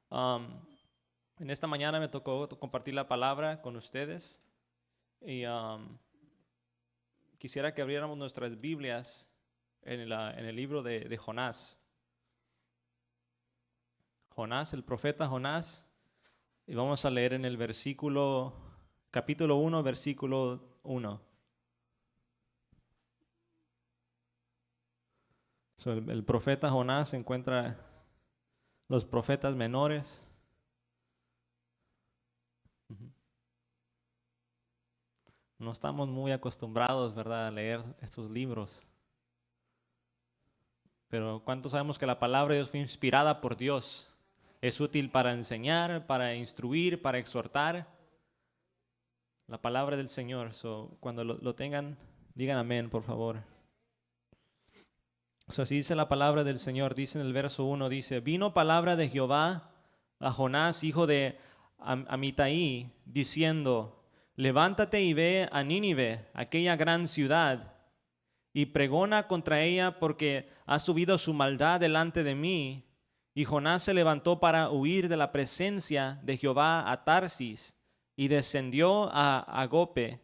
Um, en esta mañana me tocó compartir la palabra con ustedes y quisiera que abriéramos nuestras Biblias en el libro de Jonás. Jonás, el profeta Jonás, y vamos a leer en el capítulo 1, versículo 1. El profeta Jonás encuentra los profetas menores. No estamos muy acostumbrados, ¿verdad?, a leer estos libros. Pero ¿cuántos sabemos que la palabra de Dios fue inspirada por Dios? Es útil para enseñar, para instruir, para exhortar. La palabra del Señor. Cuando lo tengan, digan amén, por favor. Así dice la palabra del Señor. Dice en el verso 1, dice: vino palabra de Jehová a Jonás, hijo de Amitai, diciendo: levántate y ve a Nínive, aquella gran ciudad, y pregona contra ella, porque ha subido su maldad delante de mí. Y Jonás se levantó para huir de la presencia de Jehová a Tarsis, y descendió a Jope,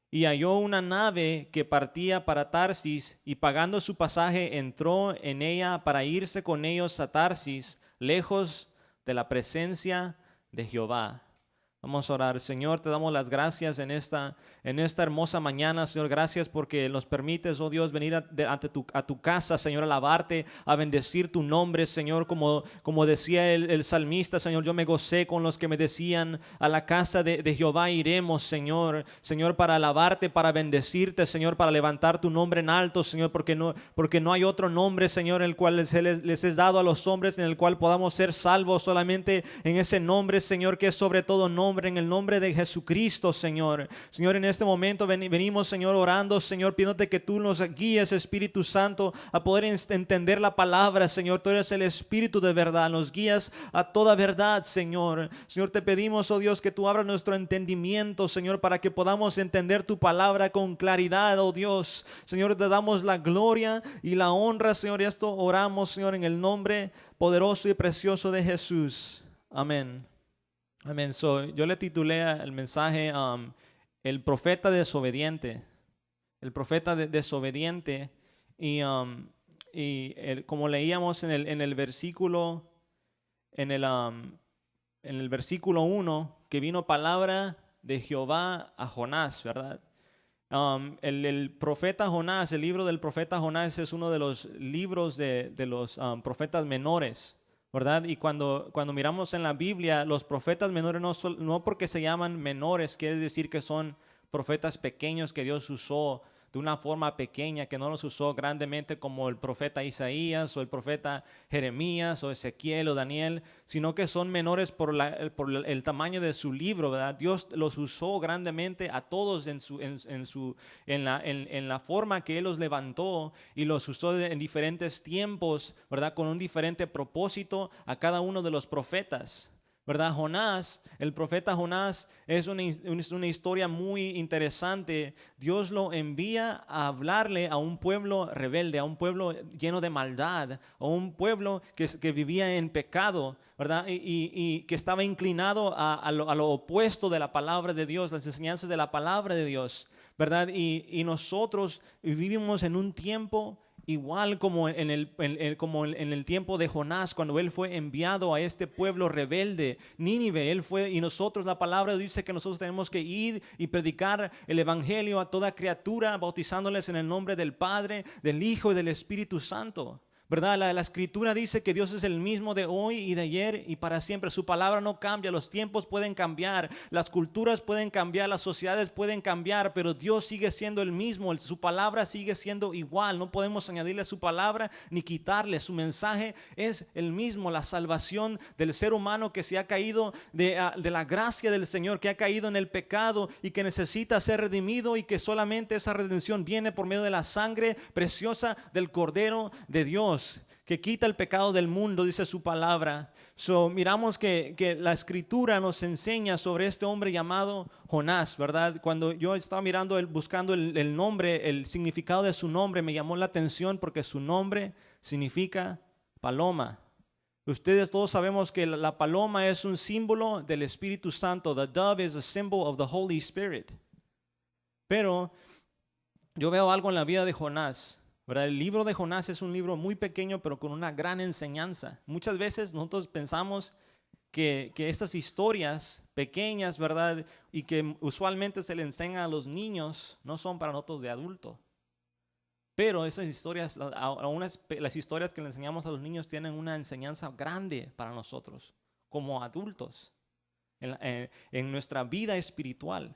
y halló una nave que partía para Tarsis, y pagando su pasaje entró en ella para irse con ellos a Tarsis, lejos de la presencia de Jehová. Vamos a orar. Señor, te damos las gracias en esta hermosa mañana. Señor, gracias porque nos permites, oh Dios, venir a tu casa, Señor, a alabarte, a bendecir tu nombre, Señor, como decía el salmista, Señor, yo me gocé con los que me decían: a la casa de Jehová iremos, Señor. Señor, para alabarte, para bendecirte, Señor, para levantar tu nombre en alto, Señor, porque no hay otro nombre, Señor, el cual les es dado a los hombres, en el cual podamos ser salvos, solamente en ese nombre, Señor, que es sobre todo nombre, en el nombre de Jesucristo, Señor. Señor, en este momento venimos, Señor, orando, Señor, pidiéndote que tú nos guíes, Espíritu Santo, a poder entender la palabra, Señor. Tú eres el Espíritu de verdad, nos guías a toda verdad, Señor. Señor, te pedimos, oh Dios, que tú abras nuestro entendimiento, Señor, para que podamos entender tu palabra con claridad, oh Dios. Señor, te damos la gloria y la honra, Señor, y esto oramos, Señor, en el nombre poderoso y precioso de Jesús. Amén. Amén. Yo le titulé el mensaje El profeta desobediente. El profeta desobediente. Como leíamos en el versículo, en el versículo 1, que vino palabra de Jehová a Jonás, ¿verdad? El profeta Jonás, el libro del profeta Jonás es uno de los libros de los profetas menores, ¿verdad? Y cuando miramos en la Biblia, los profetas menores no porque se llaman menores, quiere decir que son profetas pequeños que Dios usó de una forma pequeña, que no los usó grandemente como el profeta Isaías o el profeta Jeremías o Ezequiel o Daniel, sino que son menores por el tamaño de su libro, ¿verdad? Dios los usó grandemente a todos en la forma que Él los levantó, y los usó en diferentes tiempos, ¿verdad? Con un diferente propósito a cada uno de los profetas, ¿verdad? Jonás, el profeta Jonás, es una historia muy interesante. Dios lo envía a hablarle a un pueblo rebelde, a un pueblo lleno de maldad, a un pueblo que vivía en pecado, ¿verdad? Y que estaba inclinado a lo opuesto de la palabra de Dios, las enseñanzas de la palabra de Dios, ¿verdad? Y nosotros vivimos en un tiempo igual como en el tiempo de Jonás, cuando él fue enviado a este pueblo rebelde, Nínive. Y nosotros, la palabra dice que nosotros tenemos que ir y predicar el evangelio a toda criatura, bautizándoles en el nombre del Padre, del Hijo y del Espíritu Santo, ¿verdad? La escritura dice que Dios es el mismo de hoy y de ayer y para siempre. Su palabra no cambia. Los tiempos pueden cambiar, las culturas pueden cambiar, las sociedades pueden cambiar, pero Dios sigue siendo el mismo. Su palabra sigue siendo igual. No podemos añadirle su palabra ni quitarle. Su mensaje es el mismo: la salvación del ser humano que se ha caído de la gracia del Señor, que ha caído en el pecado y que necesita ser redimido, y que solamente esa redención viene por medio de la sangre preciosa del Cordero de Dios, que quita el pecado del mundo, dice su palabra. Miramos que la escritura nos enseña sobre este hombre llamado Jonás, ¿verdad? Cuando yo estaba buscando el nombre, el significado de su nombre, me llamó la atención porque su nombre significa paloma. Ustedes todos sabemos que la paloma es un símbolo del Espíritu Santo. The dove is a symbol of the Holy Spirit. Pero yo veo algo en la vida de Jonás, ¿verdad? El libro de Jonás es un libro muy pequeño, pero con una gran enseñanza. Muchas veces nosotros pensamos que estas historias pequeñas, ¿verdad? Y que usualmente se le enseñan a los niños, no son para nosotros de adultos. Pero esas historias, aún las historias que le enseñamos a los niños tienen una enseñanza grande para nosotros, como adultos, en nuestra vida espiritual.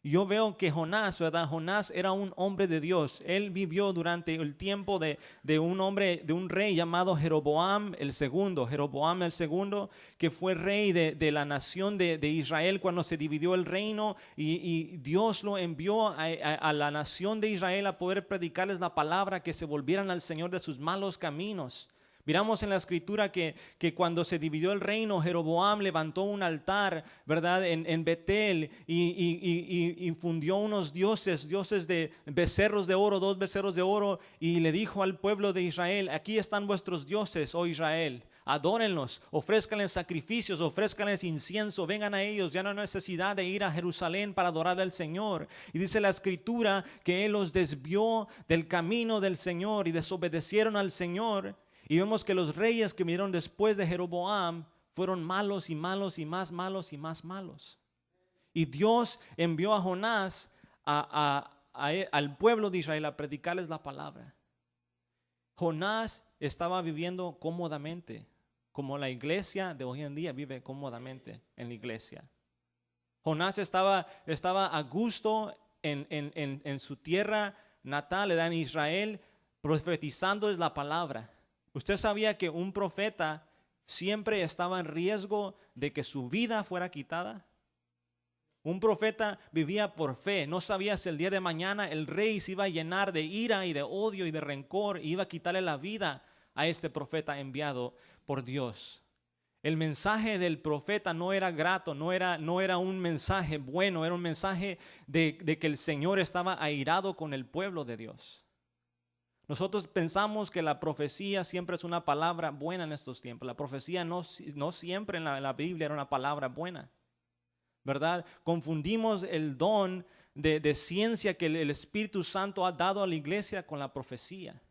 Yo veo que Jonás, ¿verdad? Jonás era un hombre de Dios. Él vivió durante el tiempo de un rey llamado Jeroboam el segundo. Jeroboam el segundo, que fue rey de la nación de Israel cuando se dividió el reino. Y Dios lo envió a la nación de Israel a poder predicarles la palabra, que se volvieran al Señor de sus malos caminos. Miramos en la escritura que cuando se dividió el reino, Jeroboam levantó un altar, ¿verdad? En Betel y fundió unos dioses de becerros de oro, 2 becerros de oro, y le dijo al pueblo de Israel: aquí están vuestros dioses, oh Israel, adórenlos, ofrézcanles sacrificios, ofrézcanles incienso, vengan a ellos, ya no hay necesidad de ir a Jerusalén para adorar al Señor. Y dice la escritura que Él los desvió del camino del Señor y desobedecieron al Señor. Y vemos que los reyes que vinieron después de Jeroboam fueron malos y malos y más malos y más malos. Y Dios envió a Jonás al pueblo de Israel a predicarles la palabra. Jonás estaba viviendo cómodamente, como la iglesia de hoy en día vive cómodamente en la iglesia. Jonás estaba a gusto en su tierra natal, en Israel, profetizándoles la palabra. ¿Usted sabía que un profeta siempre estaba en riesgo de que su vida fuera quitada? Un profeta vivía por fe. No sabía si el día de mañana el rey se iba a llenar de ira y de odio y de rencor y iba a quitarle la vida a este profeta enviado por Dios. El mensaje del profeta no era grato, no era un mensaje bueno, era un mensaje de que el Señor estaba airado con el pueblo de Dios. Nosotros pensamos que la profecía siempre es una palabra buena en estos tiempos. La profecía no siempre en la Biblia era una palabra buena, ¿verdad? Confundimos el don de ciencia que el Espíritu Santo ha dado a la iglesia con la profecía,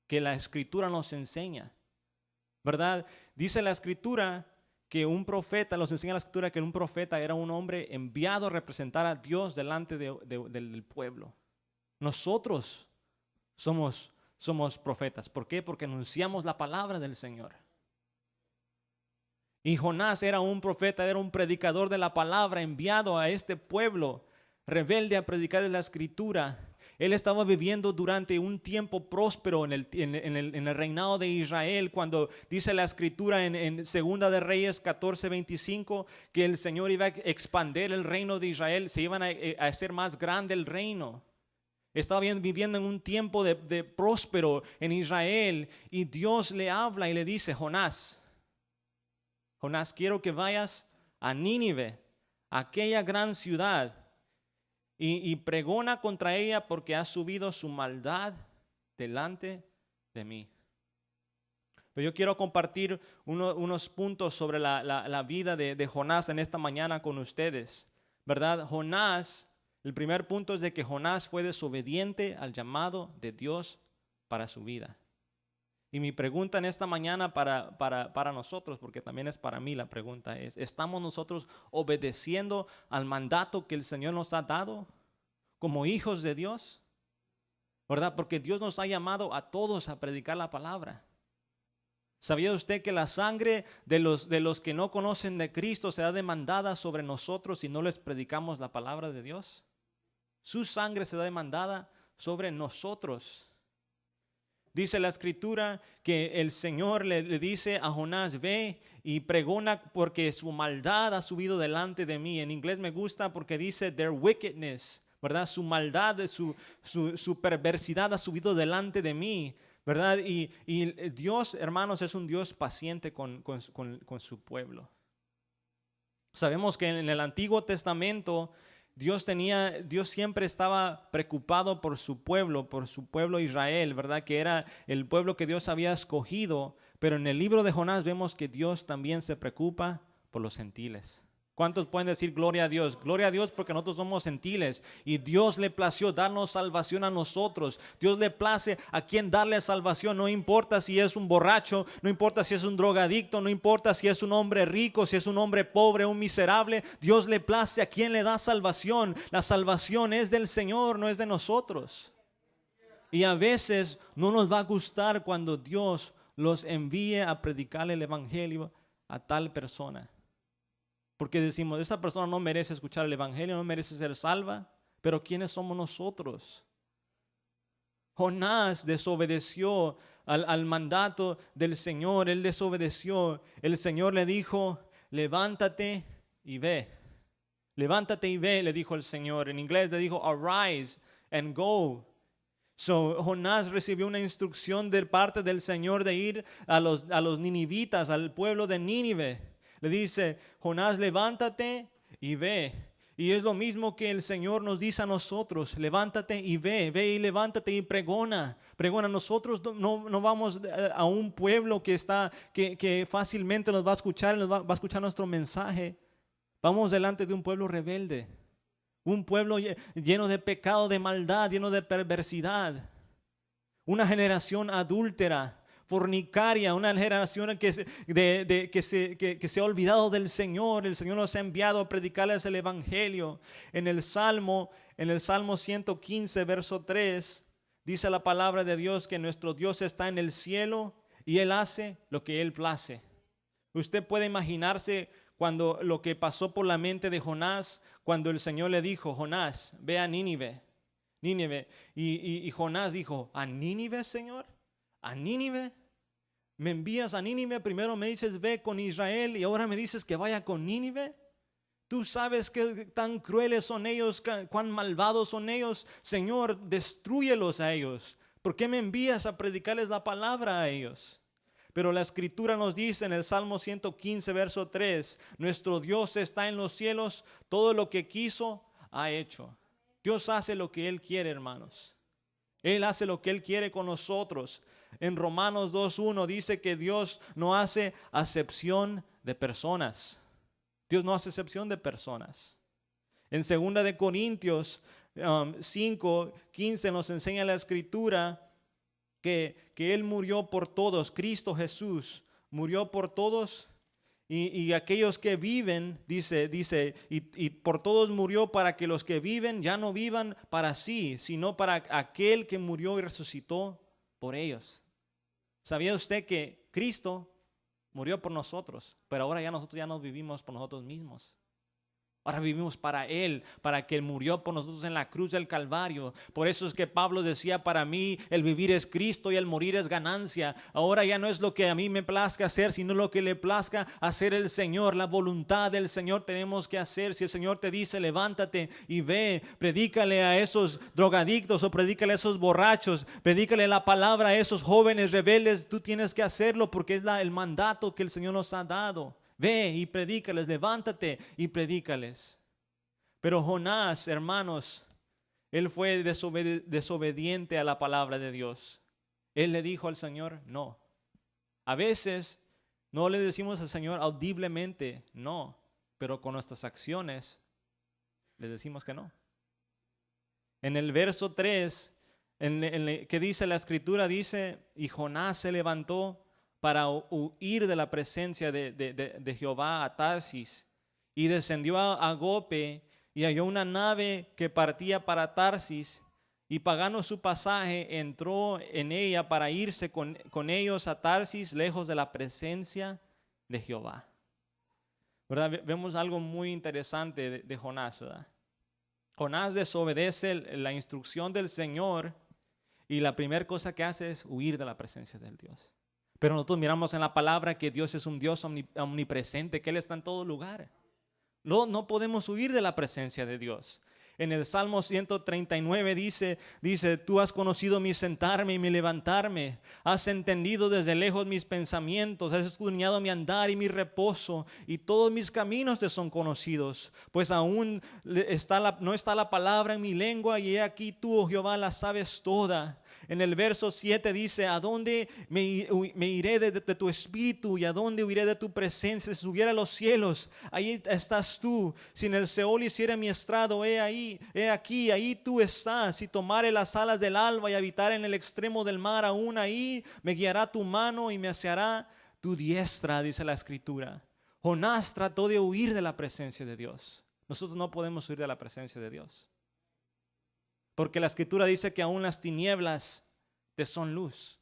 que la Escritura nos enseña, ¿verdad? Dice la Escritura que un profeta, nos enseña la Escritura que un profeta era un hombre enviado a representar a Dios delante del pueblo. Nosotros somos profetas. ¿Por qué? Porque anunciamos la palabra del Señor. Y Jonás era un profeta, era un predicador de la palabra, enviado a este pueblo rebelde a predicar la Escritura. Él estaba viviendo durante un tiempo próspero en el reinado de Israel, cuando dice la Escritura en Segunda de Reyes 14:25 que el Señor iba a expandir el reino de Israel, se iban a hacer más grande el reino. Estaba viviendo en un tiempo de próspero en Israel, y Dios le habla y le dice: Jonás, quiero que vayas a Nínive, aquella gran ciudad, y pregona contra ella, porque ha subido su maldad delante de mí. Pero yo quiero compartir unos puntos sobre la vida de Jonás en esta mañana con ustedes, ¿verdad? Jonás, el primer punto es de que Jonás fue desobediente al llamado de Dios para su vida. Y mi pregunta en esta mañana para nosotros, porque también es para mí la pregunta, es: ¿estamos nosotros obedeciendo al mandato que el Señor nos ha dado como hijos de Dios? ¿Verdad? Porque Dios nos ha llamado a todos a predicar la palabra. ¿Sabía usted que la sangre de los que no conocen de Cristo será demandada sobre nosotros si no les predicamos la palabra de Dios? Su sangre será demandada sobre nosotros. Dice la Escritura que el Señor le dice a Jonás: ve y pregona, porque su maldad ha subido delante de mí. En inglés me gusta porque dice their wickedness, ¿verdad? Su maldad, su perversidad ha subido delante de mí, ¿verdad? Y Dios, hermanos, es un Dios paciente con su pueblo. Sabemos que en el Antiguo Testamento Dios siempre estaba preocupado por su pueblo Israel, ¿verdad? Que era el pueblo que Dios había escogido Pero en el libro de Jonás vemos que Dios también se preocupa por los gentiles. ¿Cuántos pueden decir gloria a Dios? Gloria a Dios porque nosotros somos gentiles y Dios le plació darnos salvación a nosotros. Dios le place a quien darle salvación. No importa si es un borracho, no importa si es un drogadicto, no importa si es un hombre rico, si es un hombre pobre, un miserable. Dios le place a quien le da salvación. La salvación es del Señor, no es de nosotros. Y a veces no nos va a gustar cuando Dios los envíe a predicarle el evangelio a tal persona. Porque decimos, esa persona no merece escuchar el evangelio, no merece ser salva. Pero ¿quiénes somos nosotros? Jonás desobedeció al mandato del Señor. Él desobedeció. El Señor le dijo, levántate y ve. Levántate y ve, le dijo el Señor. En inglés le dijo, arise and go. So, Jonás recibió una instrucción de parte del Señor de ir a los ninivitas, al pueblo de Nínive. Le dice, Jonás, levántate y ve. Y es lo mismo que el Señor nos dice a nosotros, levántate y ve y levántate y pregona. Pregona. Nosotros no vamos a un pueblo que fácilmente nos va a escuchar, va a escuchar nuestro mensaje. Vamos delante de un pueblo rebelde. Un pueblo lleno de pecado, de maldad, lleno de perversidad. Una generación adúltera, fornicaria, una generación que se ha olvidado del Señor. El Señor nos ha enviado a predicarles el evangelio. En el Salmo 115, verso 3, dice la palabra de Dios que nuestro Dios está en el cielo y Él hace lo que Él place. Usted puede imaginarse cuando lo que pasó por la mente de Jonás, cuando el Señor le dijo, Jonás, ve a Nínive. Y Jonás dijo, ¿a Nínive, Señor? ¿A Nínive? ¿Me envías a Nínive? Primero me dices, ve con Israel y ahora me dices que vaya con Nínive. Tú sabes qué tan crueles son ellos, cuán malvados son ellos. Señor, destrúyelos a ellos. ¿Por qué me envías a predicarles la palabra a ellos? Pero la Escritura nos dice en el Salmo 115, verso 3, nuestro Dios está en los cielos, todo lo que quiso ha hecho. Dios hace lo que Él quiere, hermanos. Él hace lo que Él quiere con nosotros. En Romanos 2:1 dice que Dios no hace acepción de personas. Dios no hace acepción de personas. En 2 de Corintios 5:15 nos enseña la Escritura que Él murió por todos. Cristo Jesús murió por todos. Y aquellos que viven, dice, y por todos murió para que los que viven ya no vivan para sí, sino para aquel que murió y resucitó por ellos. ¿Sabía usted que Cristo murió por nosotros? Pero ahora ya nosotros ya no vivimos por nosotros mismos. Ahora vivimos para Él, para que Él murió por nosotros en la cruz del Calvario. Por eso es que Pablo decía, para mí el vivir es Cristo y el morir es ganancia. Ahora ya no es lo que a mí me plazca hacer, sino lo que le plazca hacer el Señor. La voluntad del Señor tenemos que hacer. Si el Señor te dice, levántate y ve, predícale a esos drogadictos o predícale a esos borrachos, predícale la palabra a esos jóvenes rebeldes, tú tienes que hacerlo porque es el mandato que el Señor nos ha dado. Ve y predícales, levántate y predícales. Pero Jonás, hermanos, él fue desobediente a la palabra de Dios. Él le dijo al Señor, no. A veces no le decimos al Señor audiblemente, no, pero con nuestras acciones le decimos que no. En el verso 3, que dice la Escritura, dice, y Jonás se levantó para huir de la presencia de Jehová a Tarsis, y descendió a Jope, y halló una nave que partía para Tarsis, y pagando su pasaje, entró en ella para irse con ellos a Tarsis, lejos de la presencia de Jehová. ¿Verdad? Vemos algo muy interesante de Jonás, ¿verdad? Jonás desobedece la instrucción del Señor, y la primera cosa que hace es huir de la presencia del Dios. Pero nosotros miramos en la palabra que Dios es un Dios omnipresente, que Él está en todo lugar. No podemos huir de la presencia de Dios. En el Salmo 139 dice, tú has conocido mi sentarme y mi levantarme. Has entendido desde lejos mis pensamientos. Has escudriñado mi andar y mi reposo. Y todos mis caminos te son conocidos. Pues aún no está la palabra en mi lengua. Y he aquí tú, oh Jehová, la sabes toda. En el verso 7 dice, ¿a dónde me iré de tu espíritu y a dónde huiré de tu presencia? Si subiera a los cielos, ahí estás tú. Si en el Seol hiciera mi estrado, he aquí, ahí tú estás. Si tomare las alas del alba y habitar en el extremo del mar, aún ahí me guiará tu mano y me aseará tu diestra, dice la Escritura. Jonás trató de huir de la presencia de Dios. Nosotros no podemos huir de la presencia de Dios. Porque la Escritura dice que aún las tinieblas te son luz.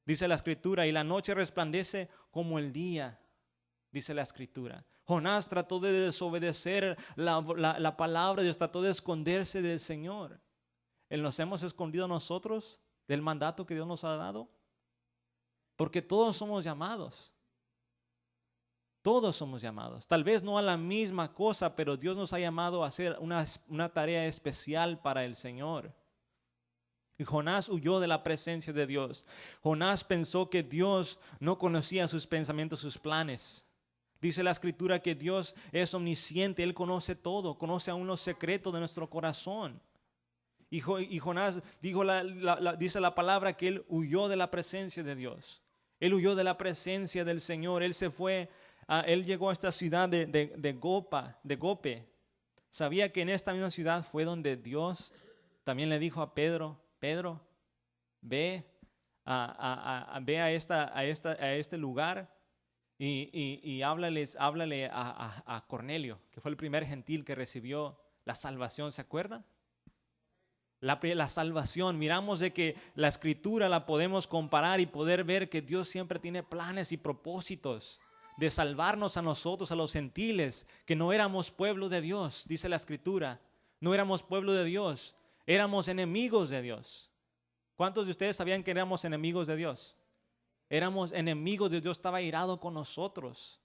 Dice la Escritura, y la noche resplandece como el día, dice la Escritura. Jonás trató de desobedecer la palabra de Dios, trató de esconderse del Señor. ¿Nos hemos escondido nosotros del mandato que Dios nos ha dado? Porque todos somos llamados. Todos somos llamados, tal vez no a la misma cosa, pero Dios nos ha llamado a hacer una tarea especial para el Señor. Y Jonás huyó de la presencia de Dios. Jonás pensó que Dios no conocía sus pensamientos, sus planes. Dice la Escritura que Dios es omnisciente, Él conoce todo, conoce aún los secretos de nuestro corazón. Y Jonás dice la palabra que él huyó de la presencia de Dios. Él huyó de la presencia del Señor. Él se fue. Él llegó a esta ciudad de Jope. Sabía que en esta misma ciudad fue donde Dios también le dijo a Pedro, ve a este lugar y háblale a Cornelio, que fue el primer gentil que recibió la salvación. ¿Se acuerda? La salvación, miramos de que la Escritura la podemos comparar y poder ver que Dios siempre tiene planes y propósitos de salvarnos a nosotros, a los gentiles, que no éramos pueblo de Dios, dice la Escritura. No éramos pueblo de Dios, éramos enemigos de Dios. ¿Cuántos de ustedes sabían que éramos enemigos de Dios? Éramos enemigos de Dios, estaba irado con nosotros.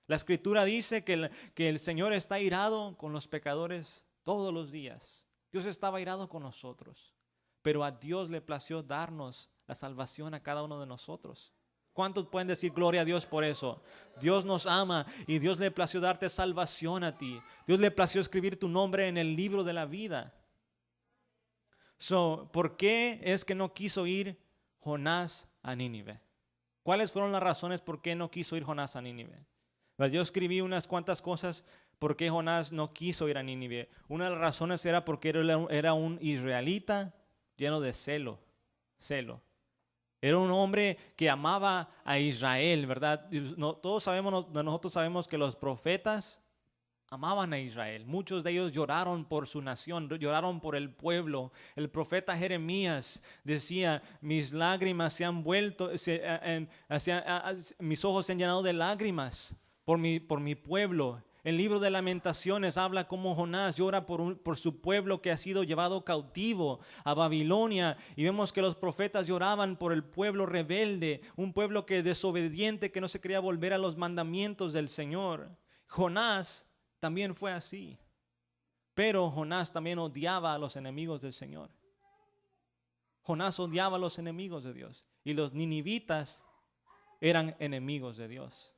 La Escritura dice que el Señor está irado con los pecadores todos los días. Dios estaba irado con nosotros, pero a Dios le plació darnos la salvación a cada uno de nosotros. ¿Cuántos pueden decir gloria a Dios por eso? Dios nos ama y Dios le plació darte salvación a ti. Dios le plació escribir tu nombre en el libro de la vida. ¿Por qué es que no quiso ir Jonás a Nínive? ¿Cuáles fueron las razones por qué no quiso ir Jonás a Nínive? Yo escribí unas cuantas cosas por qué Jonás no quiso ir a Nínive. Una de las razones era porque era un israelita lleno de celo. Era un hombre que amaba a Israel, ¿verdad? Nosotros sabemos que los profetas amaban a Israel. Muchos de ellos lloraron por su nación, lloraron por el pueblo. El profeta Jeremías decía, mis lágrimas se han vuelto, mis ojos se han llenado de lágrimas por mi pueblo. El libro de Lamentaciones habla cómo Jonás llora por su pueblo que ha sido llevado cautivo a Babilonia. Y vemos que los profetas lloraban por el pueblo rebelde, un pueblo que desobediente, que no se quería volver a los mandamientos del Señor. Jonás también fue así. Pero Jonás también odiaba a los enemigos del Señor. Jonás odiaba a los enemigos de Dios. Y los ninivitas eran enemigos de Dios.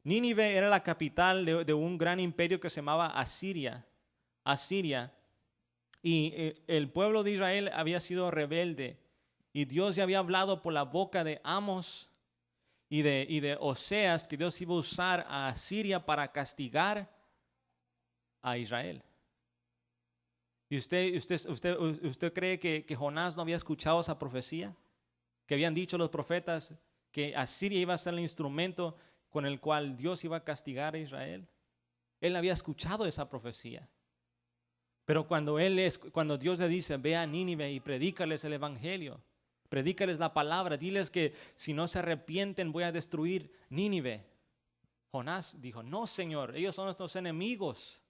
Nínive era la capital de un gran imperio que se llamaba Asiria. Y el pueblo de Israel había sido rebelde. Y Dios ya había hablado por la boca de Amos y de Oseas que Dios iba a usar a Asiria para castigar a Israel. ¿Y usted cree que Jonás no había escuchado esa profecía? Que habían dicho los profetas que Asiria iba a ser el instrumento con el cual Dios iba a castigar a Israel. Él había escuchado esa profecía. Pero cuando Dios le dice, ve a Nínive y predícales el evangelio, predícales la palabra, diles que si no se arrepienten voy a destruir Nínive. Jonás dijo, no, Señor, ellos son nuestros enemigos.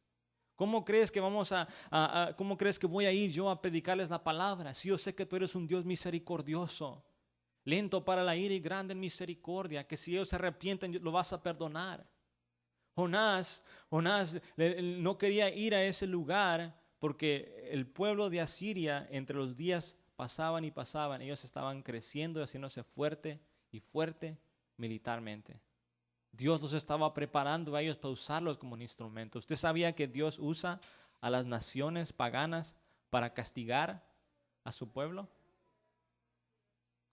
¿Cómo crees que cómo crees que voy a ir yo a predicarles la palabra? Si yo sé que tú eres un Dios misericordioso, lento para la ira y grande en misericordia, que si ellos se arrepienten lo vas a perdonar. Jonás no quería ir a ese lugar porque el pueblo de Asiria, entre los días pasaban y pasaban, ellos estaban creciendo y haciéndose fuerte militarmente. Dios los estaba preparando a ellos para usarlos como un instrumento. ¿Usted sabía que Dios usa a las naciones paganas para castigar a su pueblo?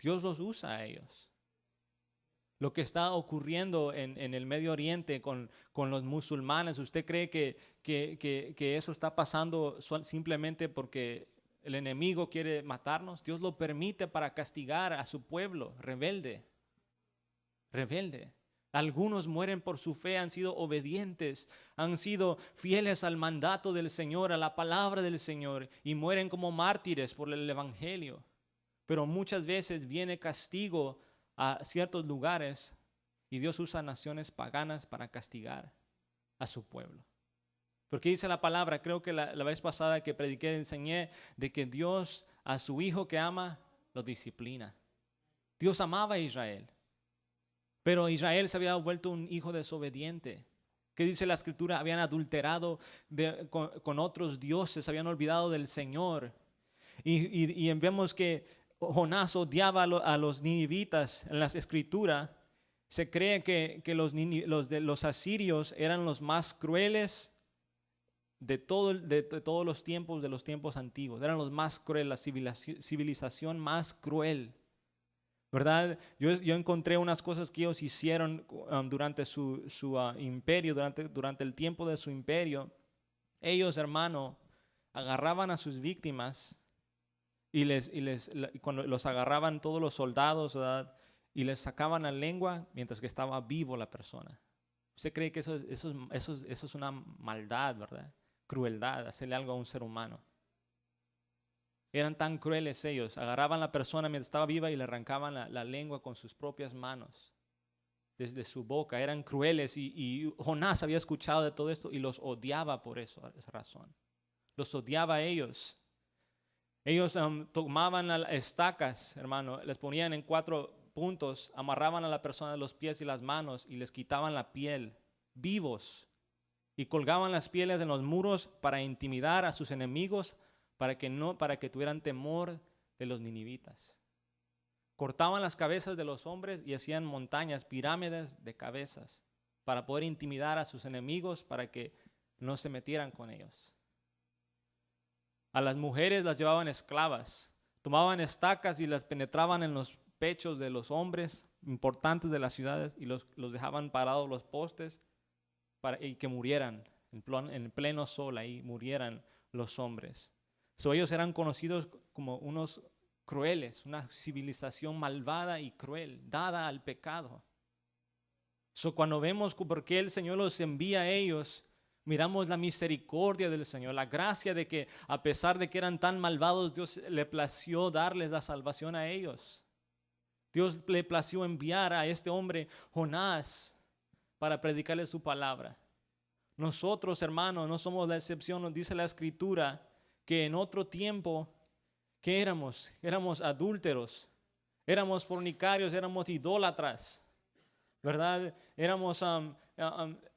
Dios los usa a ellos. Lo que está ocurriendo en el Medio Oriente con los musulmanes, ¿usted cree que eso está pasando simplemente porque el enemigo quiere matarnos? Dios lo permite para castigar a su pueblo rebelde. Rebelde. Algunos mueren por su fe, han sido obedientes, han sido fieles al mandato del Señor, a la palabra del Señor, y mueren como mártires por el Evangelio. Pero muchas veces viene castigo a ciertos lugares y Dios usa naciones paganas para castigar a su pueblo. Porque dice la palabra, creo que la vez pasada que prediqué, enseñé de que Dios a su hijo que ama, lo disciplina. Dios amaba a Israel, pero Israel se había vuelto un hijo desobediente. ¿Qué dice la Escritura? Habían adulterado con otros dioses, habían olvidado del Señor. Y vemos que Jonás odiaba a los ninivitas. En la Escritura se cree que los asirios eran los más crueles de todos los tiempos antiguos. Eran los más crueles, la civilización más cruel, ¿verdad? Yo encontré unas cosas que ellos hicieron durante su imperio, durante el tiempo de su imperio. Ellos, hermano, agarraban a sus víctimas y cuando los agarraban todos los soldados, ¿verdad? Y les sacaban la lengua mientras que estaba vivo la persona. ¿Usted cree que eso es una maldad, verdad? Crueldad, hacerle algo a un ser humano. Eran tan crueles ellos. Agarraban a la persona mientras estaba viva y le arrancaban la lengua con sus propias manos, desde su boca. Eran crueles y Jonás había escuchado de todo esto y los odiaba por esa razón. Los odiaba a ellos. Ellos tomaban estacas, hermano, les ponían en 4 puntos, amarraban a la persona de los pies y las manos y les quitaban la piel, vivos, y colgaban las pieles en los muros para intimidar a sus enemigos, para que tuvieran temor de los ninivitas. Cortaban las cabezas de los hombres y hacían montañas, pirámides de cabezas, para poder intimidar a sus enemigos, para que no se metieran con ellos. A las mujeres las llevaban esclavas, tomaban estacas y las penetraban en los pechos de los hombres importantes de las ciudades y los dejaban parados los postes y que murieran en pleno sol, ahí murieran los hombres. Ellos eran conocidos como unos crueles, una civilización malvada y cruel, dada al pecado. Cuando vemos por qué el Señor los envía a ellos, miramos la misericordia del Señor, la gracia de que a pesar de que eran tan malvados, Dios le plació darles la salvación a ellos. Dios le plació enviar a este hombre, Jonás, para predicarle su palabra. Nosotros, hermanos, no somos la excepción. Nos dice la Escritura que en otro tiempo, ¿qué éramos? Éramos adúlteros, éramos fornicarios, éramos idólatras, ¿verdad? Éramos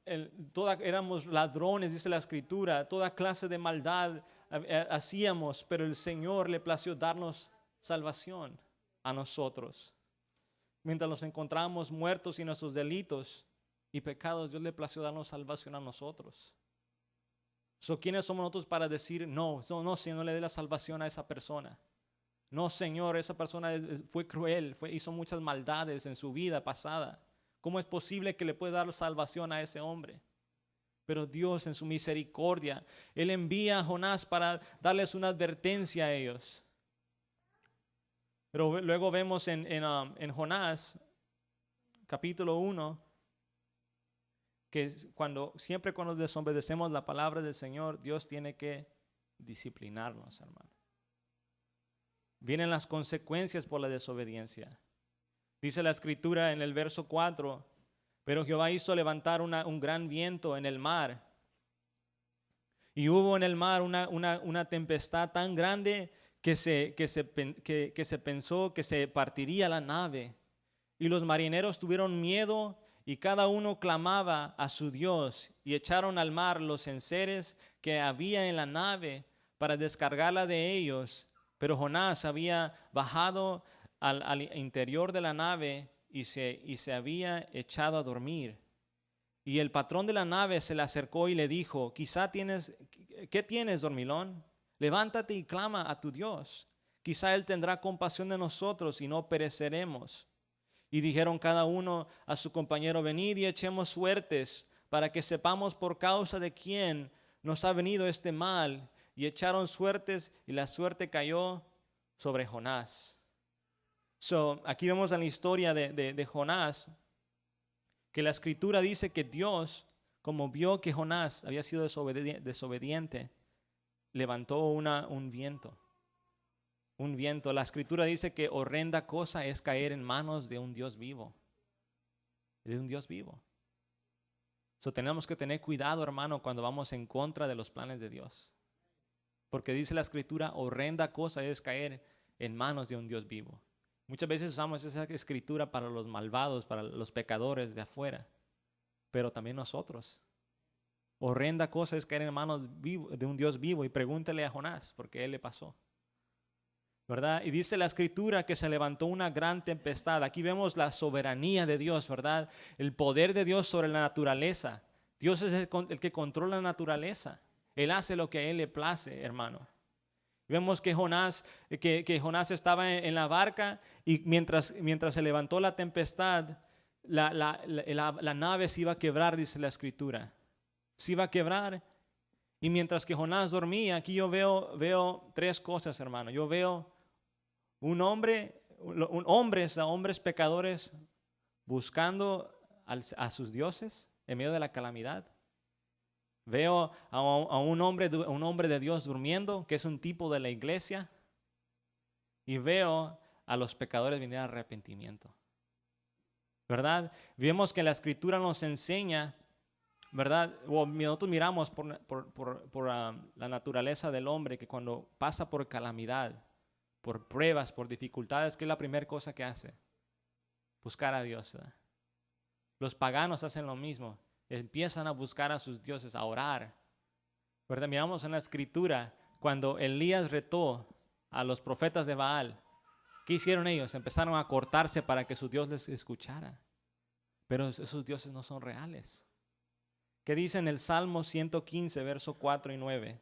éramos ladrones, dice la Escritura, toda clase de maldad hacíamos, pero el Señor le plació darnos salvación a nosotros. Mientras nos encontramos muertos en nuestros delitos y pecados, Dios le plació darnos salvación a nosotros. ¿Quiénes somos nosotros para decir no, Señor, no le dé la salvación a esa persona? No, Señor, esa persona fue cruel, hizo muchas maldades en su vida pasada. ¿Cómo es posible que le pueda dar salvación a ese hombre? Pero Dios en su misericordia, Él envía a Jonás para darles una advertencia a ellos. Pero luego vemos en Jonás, capítulo 1, que siempre cuando desobedecemos la palabra del Señor, Dios tiene que disciplinarnos, hermano. Vienen las consecuencias por la desobediencia. Dice la Escritura en el verso 4, pero Jehová hizo levantar un gran viento en el mar. Y hubo en el mar una tempestad tan grande que se pensó que se partiría la nave. Y los marineros tuvieron miedo y cada uno clamaba a su Dios. Y echaron al mar los enseres que había en la nave para descargarla de ellos. Pero Jonás había bajado al interior de la nave y se había echado a dormir. Y el patrón de la nave se le acercó y le dijo, ¿qué tienes, dormilón? Levántate y clama a tu Dios. Quizá Él tendrá compasión de nosotros y no pereceremos. Y dijeron cada uno a su compañero, venid y echemos suertes para que sepamos por causa de quién nos ha venido este mal. Y echaron suertes y la suerte cayó sobre Jonás. Aquí vemos en la historia de Jonás que la escritura dice que Dios, como vio que Jonás había sido desobediente, levantó un viento. Un viento. La escritura dice que horrenda cosa es caer en manos de un Dios vivo. De un Dios vivo. Tenemos que tener cuidado, hermano, cuando vamos en contra de los planes de Dios. Porque dice la escritura, horrenda cosa es caer en manos de un Dios vivo. Muchas veces usamos esa escritura para los malvados, para los pecadores de afuera. Pero también nosotros. Horrenda cosa es caer en manos de un Dios vivo. Y pregúntele a Jonás, porque él le pasó. ¿Verdad? Y dice la escritura que se levantó una gran tempestad. Aquí vemos la soberanía de Dios, ¿verdad? El poder de Dios sobre la naturaleza. Dios es el que controla la naturaleza. Él hace lo que a Él le place, hermano. Vemos que Jonás estaba en la barca y mientras se levantó la tempestad, la nave se iba a quebrar, dice la escritura. Se iba a quebrar. Y mientras que Jonás dormía, aquí yo veo tres cosas, hermano. Yo veo hombres pecadores buscando a sus dioses en medio de la calamidad. Veo a un hombre de Dios durmiendo, que es un tipo de la iglesia. Y veo a los pecadores venir al arrepentimiento. ¿Verdad? Vemos que la escritura nos enseña, ¿verdad? Nosotros miramos por la naturaleza del hombre, que cuando pasa por calamidad, por pruebas, por dificultades, ¿qué es la primera cosa que hace? Buscar a Dios, ¿verdad? Los paganos hacen lo mismo. Empiezan a buscar a sus dioses, a orar. ¿Verdad? Miramos en la escritura, cuando Elías retó a los profetas de Baal, ¿qué hicieron ellos? Empezaron a cortarse para que su Dios les escuchara. Pero esos dioses no son reales. ¿Qué dice en el Salmo 115, verso 4 y 9?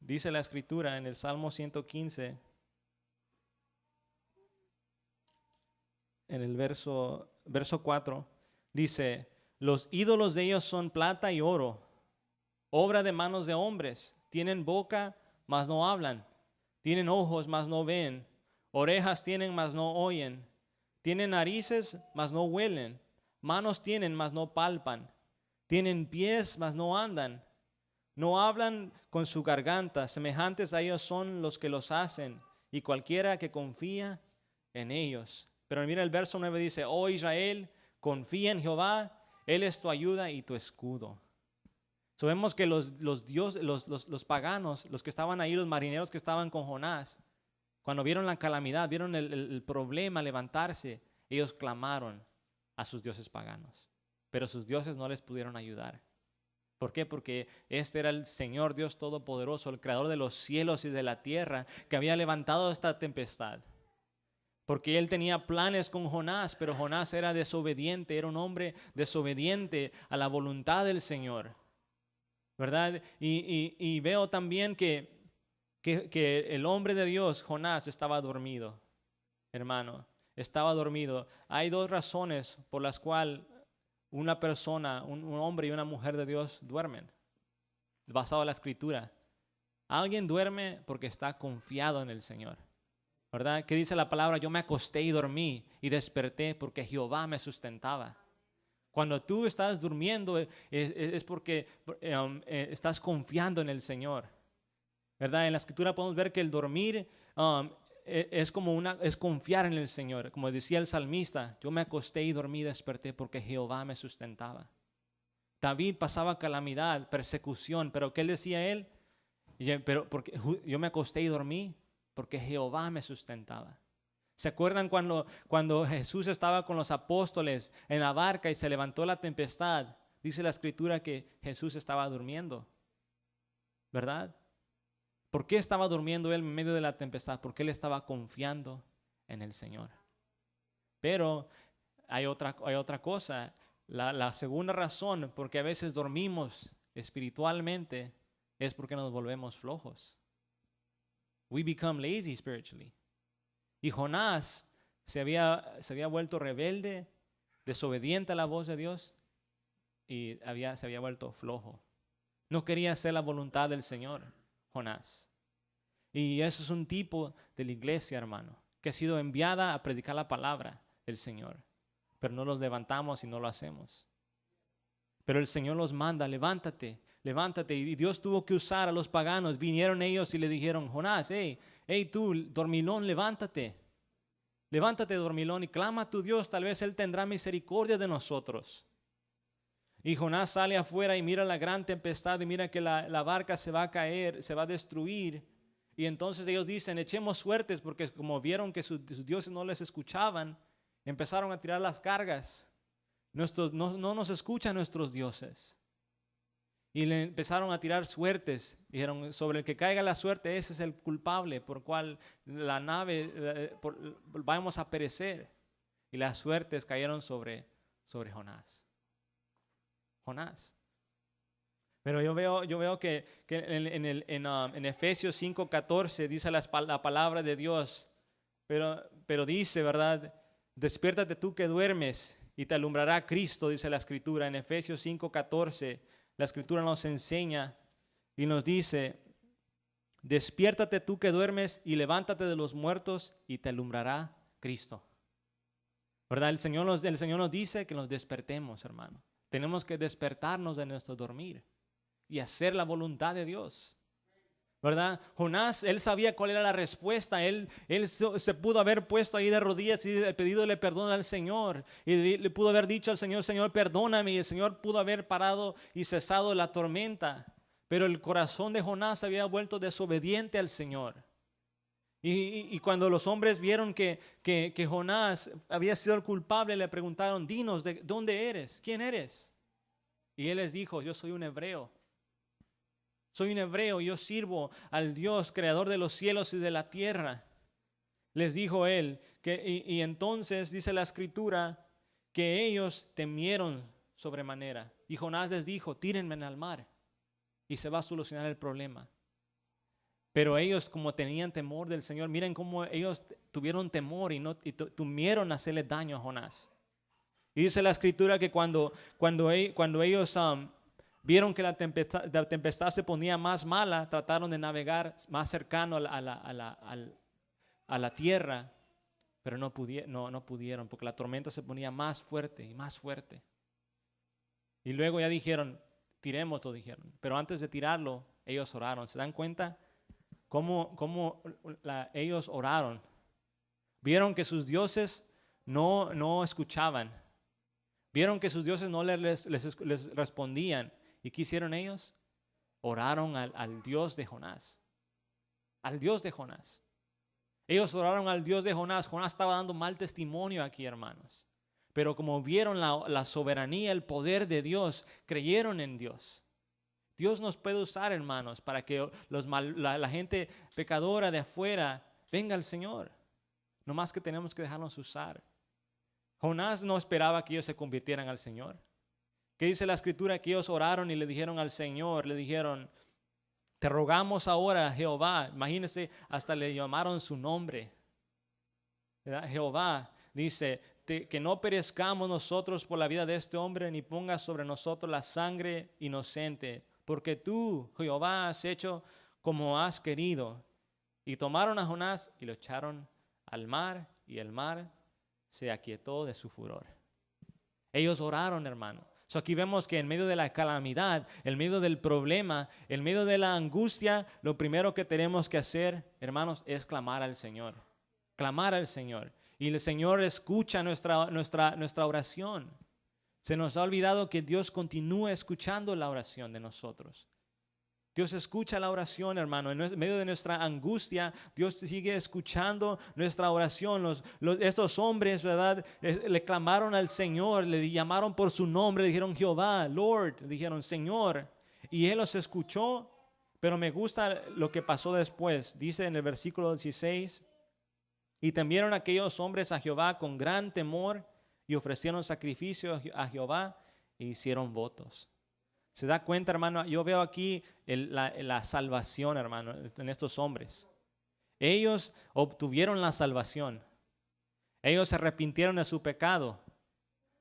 Dice la escritura en el Salmo 115, en el verso 4, dice, los ídolos de ellos son plata y oro, obra de manos de hombres. Tienen boca, mas no hablan. Tienen ojos, mas no ven. Orejas tienen, mas no oyen. Tienen narices, mas no huelen. Manos tienen, mas no palpan. Tienen pies, mas no andan. No hablan con su garganta. Semejantes a ellos son los que los hacen, y cualquiera que confía en ellos. Pero mira el verso 9 dice, oh Israel, confía en Jehová, Él es tu ayuda y tu escudo. Vemos que los paganos, los que estaban ahí, los marineros que estaban con Jonás, cuando vieron la calamidad, vieron el problema levantarse, ellos clamaron a sus dioses paganos. Pero sus dioses no les pudieron ayudar. ¿Por qué? Porque este era el Señor Dios Todopoderoso, el creador de los cielos y de la tierra, que había levantado esta tempestad. Porque Él tenía planes con Jonás, pero Jonás era desobediente, era un hombre desobediente a la voluntad del Señor. ¿Verdad? Y veo también que el hombre de Dios, Jonás, estaba dormido, hermano, estaba dormido. Hay dos razones por las cuales una persona, un hombre y una mujer de Dios duermen, basado en la escritura. Alguien duerme porque está confiado en el Señor, ¿verdad? ¿Qué dice la palabra? Yo me acosté y dormí y desperté porque Jehová me sustentaba. Cuando tú estás durmiendo es porque estás confiando en el Señor, ¿verdad? En la escritura podemos ver que el dormir es confiar en el Señor. Como decía el salmista, yo me acosté y dormí y desperté porque Jehová me sustentaba. David pasaba calamidad, persecución, pero ¿qué decía él? Porque yo me acosté y dormí porque Jehová me sustentaba. ¿Se acuerdan cuando Jesús estaba con los apóstoles en la barca y se levantó la tempestad? Dice la escritura que Jesús estaba durmiendo, ¿verdad? ¿Por qué estaba durmiendo él en medio de la tempestad? Porque él estaba confiando en el Señor. Pero hay otra cosa. La segunda razón por que a veces dormimos espiritualmente es porque nos volvemos flojos. we become lazy spiritually. Y Jonás se había vuelto rebelde, desobediente a la voz de Dios y se había vuelto flojo. No quería hacer la voluntad del Señor, Jonás. Y eso es un tipo de la iglesia, hermano, que ha sido enviada a predicar la palabra del Señor. Pero no los levantamos y no lo hacemos. Pero el Señor los manda, levántate, levántate. Y Dios tuvo que usar a los paganos. Vinieron ellos y le dijeron, Jonás, hey tú, dormilón, levántate. Levántate, dormilón, y clama a tu Dios, tal vez Él tendrá misericordia de nosotros. Y Jonás sale afuera y mira la gran tempestad y mira que la barca se va a caer, se va a destruir. Y entonces ellos dicen, echemos suertes, porque como vieron que sus dioses no les escuchaban, empezaron a tirar las cargas. No nos escuchan nuestros dioses. Y le empezaron a tirar suertes. Dijeron, sobre el que caiga la suerte, ese es el culpable por cual la nave, vamos a perecer. Y las suertes cayeron sobre Jonás. Pero yo veo que en Efesios 5:14 dice la palabra de Dios, pero dice, ¿verdad? Despiértate tú que duermes y te alumbrará Cristo, dice la Escritura. En Efesios 5:14 la Escritura nos enseña y nos dice, despiértate tú que duermes y levántate de los muertos y te alumbrará Cristo. ¿Verdad? El Señor nos dice que nos despertemos, hermano. Tenemos que despertarnos de nuestro dormir y hacer la voluntad de Dios. ¿Verdad? Jonás, él sabía cuál era la respuesta. Él se pudo haber puesto ahí de rodillas y pedidole perdón al Señor. Y le pudo haber dicho al Señor, Señor, perdóname. Y el Señor pudo haber parado y cesado la tormenta. Pero el corazón de Jonás se había vuelto desobediente al Señor. Y cuando los hombres vieron que Jonás había sido el culpable, le preguntaron, dinos, ¿de dónde eres? ¿Quién eres? Y él les dijo, yo soy un hebreo. Soy un hebreo, yo sirvo al Dios, creador de los cielos y de la tierra. Les dijo él, y entonces dice la Escritura, que ellos temieron sobremanera. Y Jonás les dijo, tírenme al mar y se va a solucionar el problema. Pero ellos, como tenían temor del Señor, miren cómo ellos tuvieron temor y temieron hacerle daño a Jonás. Y dice la Escritura que cuando ellos vieron que la tempestad se ponía más mala, trataron de navegar más cercano a la tierra, pero no pudieron porque la tormenta se ponía más fuerte y más fuerte. Y luego ya dijeron, tirémoslo, dijeron. Pero antes de tirarlo, ellos oraron. ¿Se dan cuenta cómo ellos oraron? Vieron que sus dioses no escuchaban. Vieron que sus dioses no les respondían. ¿Y qué hicieron ellos? Oraron al Dios de Jonás. Al Dios de Jonás. Ellos oraron al Dios de Jonás. Jonás estaba dando mal testimonio aquí, hermanos. Pero como vieron la soberanía, el poder de Dios, creyeron en Dios. Dios nos puede usar, hermanos, para que la gente pecadora de afuera venga al Señor. No más que tenemos que dejarnos usar. Jonás no esperaba que ellos se convirtieran al Señor. ¿Qué dice la Escritura? Que ellos oraron y le dijeron al Señor, le dijeron, te rogamos ahora, Jehová. Imagínense, hasta le llamaron su nombre. ¿Verdad? Jehová dice, que no perezcamos nosotros por la vida de este hombre, ni pongas sobre nosotros la sangre inocente, porque tú, Jehová, has hecho como has querido. Y tomaron a Jonás y lo echaron al mar, y el mar se aquietó de su furor. Ellos oraron, hermano. Aquí vemos que en medio de la calamidad, en medio del problema, en medio de la angustia, lo primero que tenemos que hacer, hermanos, es clamar al Señor. Clamar al Señor. Y el Señor escucha nuestra oración. Se nos ha olvidado que Dios continúa escuchando la oración de nosotros. Dios escucha la oración, hermano. En medio de nuestra angustia, Dios sigue escuchando nuestra oración. Estos hombres, ¿verdad? Le clamaron al Señor, le llamaron por su nombre, dijeron Jehová, Lord, dijeron Señor. Y Él los escuchó, pero me gusta lo que pasó después. Dice en el versículo 16, y temieron aquellos hombres a Jehová con gran temor y ofrecieron sacrificio a Jehová e hicieron votos. ¿Se da cuenta, hermano? Yo veo aquí la salvación, hermano, en estos hombres. Ellos obtuvieron la salvación. Ellos se arrepintieron de su pecado,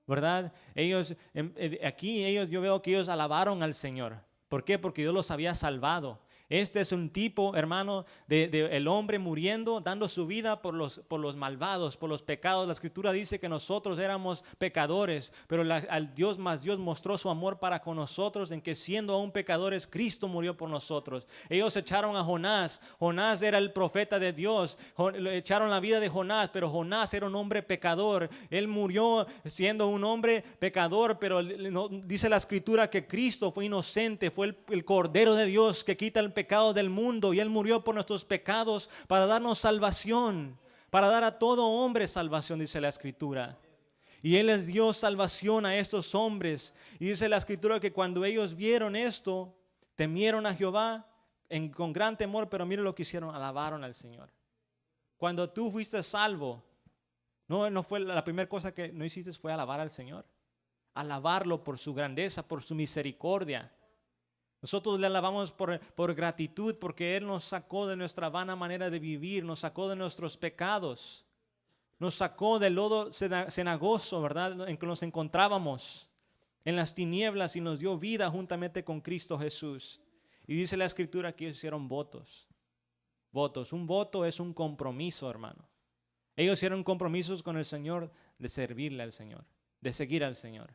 ¿verdad? Yo veo que ellos alabaron al Señor. ¿Por qué? Porque Dios los había salvado. Este es un tipo, hermano, de el hombre muriendo, dando su vida por los malvados, por los pecados. La Escritura dice que nosotros éramos pecadores, pero Dios mostró su amor para con nosotros en que siendo aún pecadores, Cristo murió por nosotros. Ellos echaron a Jonás. Jonás era el profeta de Dios. Le echaron la vida de Jonás, pero Jonás era un hombre pecador. Él murió siendo un hombre pecador, pero dice la Escritura que Cristo fue inocente, fue el Cordero de Dios que quita el pecado del mundo, y Él murió por nuestros pecados para darnos salvación, para dar a todo hombre salvación, dice la Escritura. Y Él les dio salvación a estos hombres. Y dice la Escritura que cuando ellos vieron esto, temieron a Jehová con gran temor, pero mire lo que hicieron, alabaron al Señor. Cuando tú fuiste salvo, no fue la primera cosa que no hiciste fue alabar al Señor. Alabarlo por su grandeza, por su misericordia. Nosotros le alabamos por gratitud, porque Él nos sacó de nuestra vana manera de vivir, nos sacó de nuestros pecados, nos sacó del lodo cenagoso, ¿verdad?, en que nos encontrábamos, en las tinieblas, y nos dio vida juntamente con Cristo Jesús. Y dice la Escritura que ellos hicieron votos. Votos. Un voto es un compromiso, hermano. Ellos hicieron compromisos con el Señor de servirle al Señor, de seguir al Señor,